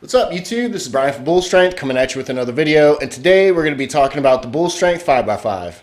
What's up YouTube? This is Brian from Bull Strength coming at you with another video, and today we're going to be talking about the Bull Strength 5x5.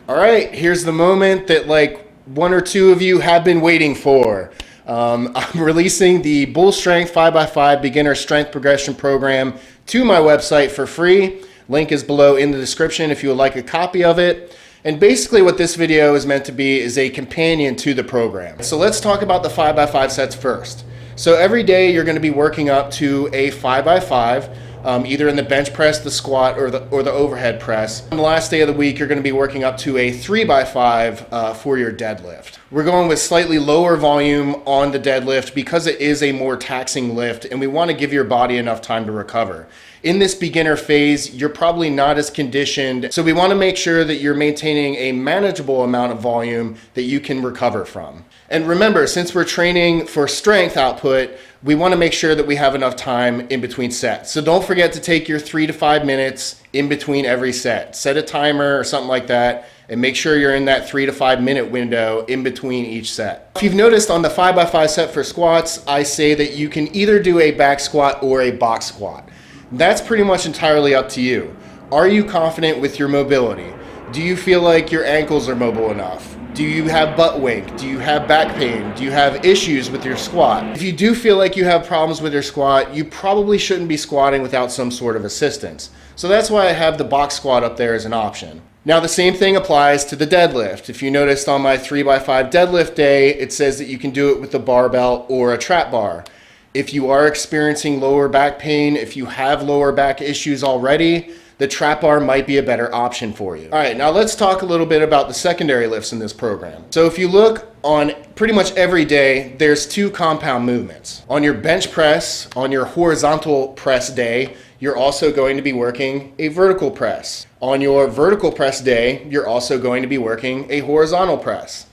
Alright, here's the moment that like one or two of you have been waiting for. I'm releasing the Bull Strength 5x5 Beginner Strength Progression Program to my website for free. Link is below in the description if you would like a copy of it. And basically what this video is meant to be is a companion to the program. So let's talk about the 5x5 sets first. So every day you're going to be working up to a 5x5. Either in the bench press, the squat, or the overhead press. On the last day of the week, you're going to be working up to a 3x5 for your deadlift. We're going with slightly lower volume on the deadlift because it is a more taxing lift, and we want to give your body enough time to recover. In this beginner phase, you're probably not as conditioned, so we want to make sure that you're maintaining a manageable amount of volume that you can recover from. And remember, since we're training for strength output, we want to make sure that we have enough time in between sets. So don't forget to take your 3 to 5 minutes in between every set. Set a timer or something like that, and make sure you're in that 3 to 5 minute window in between each set. If you've noticed on the 5x5 set for squats, I say that you can either do a back squat or a box squat. That's pretty much entirely up to you. Are you confident with your mobility? Do you feel like your ankles are mobile enough? Do you have butt wink? Do you have back pain? Do you have issues with your squat? If you do feel like you have problems with your squat, you probably shouldn't be squatting without some sort of assistance. So that's why I have the box squat up there as an option. Now the same thing applies to the deadlift. If you noticed on my 3x5 deadlift day, it says that you can do it with a barbell or a trap bar. If you are experiencing lower back pain, if you have lower back issues already, the trap bar might be a better option for you. All right, now let's talk a little bit about the secondary lifts in this program. So if you look on pretty much every day, there's two compound movements. On your bench press, on your horizontal press day, you're also going to be working a vertical press. On your vertical press day, you're also going to be working a horizontal press.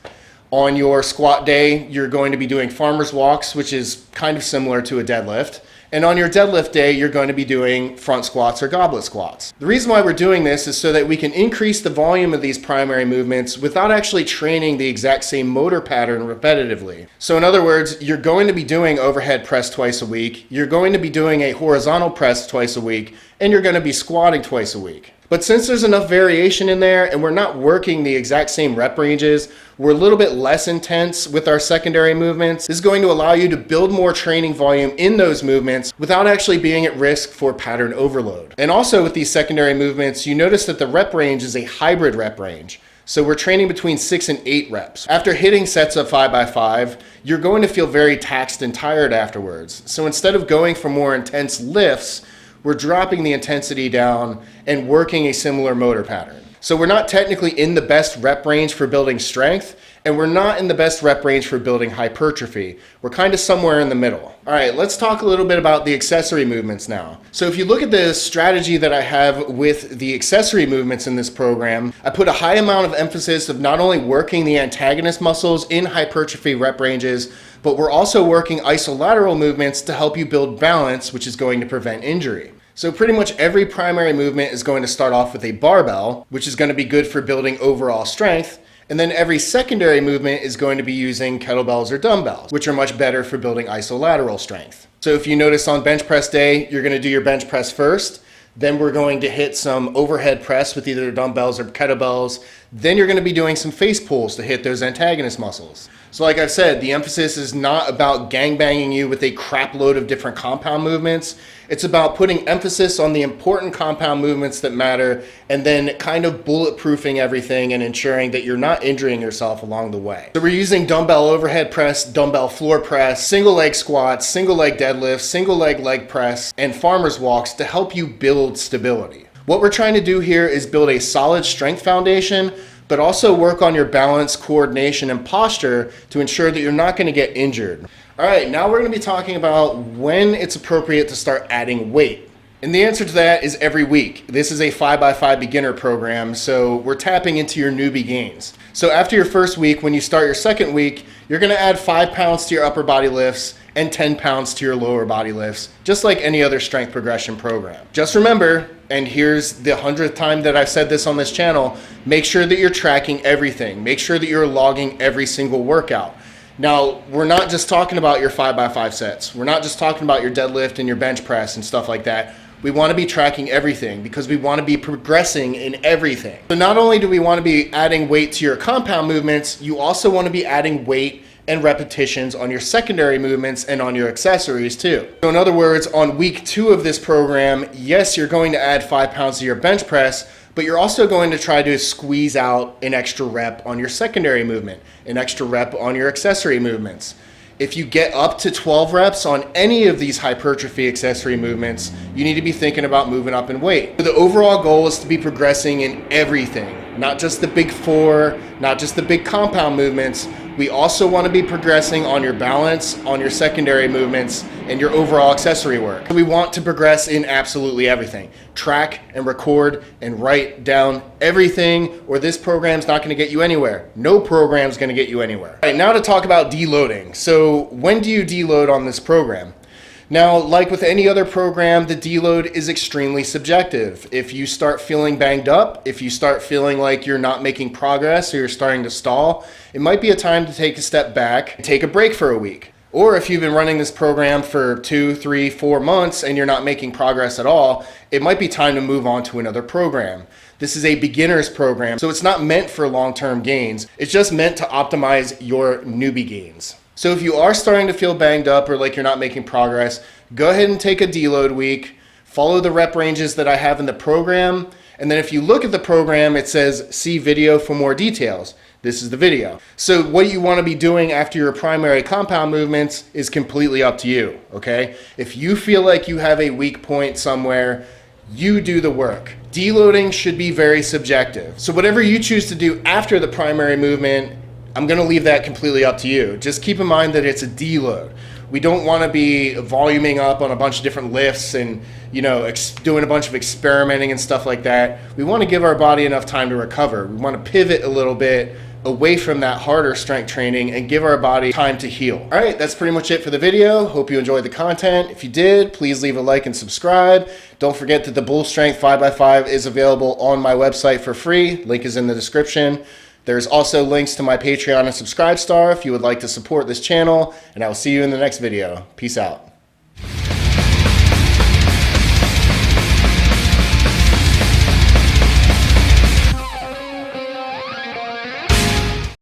On your squat day, you're going to be doing farmer's walks, which is kind of similar to a deadlift. And on your deadlift day, you're going to be doing front squats or goblet squats. The reason why we're doing this is so that we can increase the volume of these primary movements without actually training the exact same motor pattern repetitively. So in other words, you're going to be doing overhead press twice a week, you're going to be doing a horizontal press twice a week, and you're going to be squatting twice a week. But since there's enough variation in there and we're not working the exact same rep ranges, we're a little bit less intense with our secondary movements. This is going to allow you to build more training volume in those movements without actually being at risk for pattern overload. And also with these secondary movements, you notice that the rep range is a hybrid rep range. So we're training between 6 and 8 reps. After hitting sets of 5x5, you're going to feel very taxed and tired afterwards. So instead of going for more intense lifts, we're dropping the intensity down and working a similar motor pattern. So we're not technically in the best rep range for building strength, and we're not in the best rep range for building hypertrophy. We're kind of somewhere in the middle. All right, let's talk a little bit about the accessory movements now. So if you look at the strategy that I have with the accessory movements in this program, I put a high amount of emphasis of not only working the antagonist muscles in hypertrophy rep ranges, but we're also working isolateral movements to help you build balance, which is going to prevent injury. So pretty much every primary movement is going to start off with a barbell, which is going to be good for building overall strength. And then every secondary movement is going to be using kettlebells or dumbbells, which are much better for building isolateral strength. So if you notice on bench press day, you're going to do your bench press first. Then we're going to hit some overhead press with either dumbbells or kettlebells. Then you're going to be doing some face pulls to hit those antagonist muscles. So like I've said, the emphasis is not about gangbanging you with a crap load of different compound movements. It's about putting emphasis on the important compound movements that matter and then kind of bulletproofing everything and ensuring that you're not injuring yourself along the way. So we're using dumbbell overhead press, dumbbell floor press, single leg squats, single leg deadlifts, single leg press, and farmer's walks to help you build stability. What we're trying to do here is build a solid strength foundation, but also work on your balance, coordination, and posture to ensure that you're not going to get injured. All right, now we're going to be talking about when it's appropriate to start adding weight. And the answer to that is every week. This is a 5x5 beginner program, so we're tapping into your newbie gains. So after your first week, when you start your second week, you're going to add 5 pounds to your upper body lifts and 10 pounds to your lower body lifts, just like any other strength progression program. Just remember, and here's the 100th time that I've said this on this channel, make sure that you're tracking everything. Make sure that you're logging every single workout. Now, we're not just talking about your 5x5 sets. We're not just talking about your deadlift and your bench press and stuff like that. We want to be tracking everything because we want to be progressing in everything. So not only do we want to be adding weight to your compound movements, you also want to be adding weight and repetitions on your secondary movements and on your accessories too. So in other words, on week 2 of this program, yes, you're going to add 5 pounds to your bench press, but you're also going to try to squeeze out an extra rep on your secondary movement, an extra rep on your accessory movements. If you get up to 12 reps on any of these hypertrophy accessory movements, you need to be thinking about moving up in weight. So the overall goal is to be progressing in everything, not just the big 4, not just the big compound movements. We also want to be progressing on your balance, on your secondary movements, and your overall accessory work. We want to progress in absolutely everything. Track and record and write down everything, or this program's not going to get you anywhere. No program's going to get you anywhere. All right, now to talk about deloading. So when do you deload on this program? Now, like with any other program, the deload is extremely subjective. If you start feeling banged up, if you start feeling like you're not making progress or you're starting to stall, it might be a time to take a step back and take a break for a week. Or if you've been running this program for 2, 3, 4 months and you're not making progress at all, it might be time to move on to another program. This is a beginner's program, so it's not meant for long-term gains. It's just meant to optimize your newbie gains. So if you are starting to feel banged up or like you're not making progress, go ahead and take a deload week, follow the rep ranges that I have in the program, and then if you look at the program, it says see video for more details. This is the video. So what you want to be doing after your primary compound movements is completely up to you, okay? If you feel like you have a weak point somewhere, you do the work. Deloading should be very subjective. So whatever you choose to do after the primary movement, I'm going to leave that completely up to you. Just keep in mind that it's a deload. We don't want to be voluming up on a bunch of different lifts and, doing a bunch of experimenting and stuff like that. We want to give our body enough time to recover. We want to pivot a little bit away from that harder strength training and give our body time to heal. All right, that's pretty much it for the video. Hope you enjoyed the content. If you did, please leave a like and subscribe. Don't forget that the Bull Strength 5x5 is available on my website for free. Link is in the description. There's also links to my Patreon and Subscribe Star if you would like to support this channel, and I will see you in the next video. Peace out.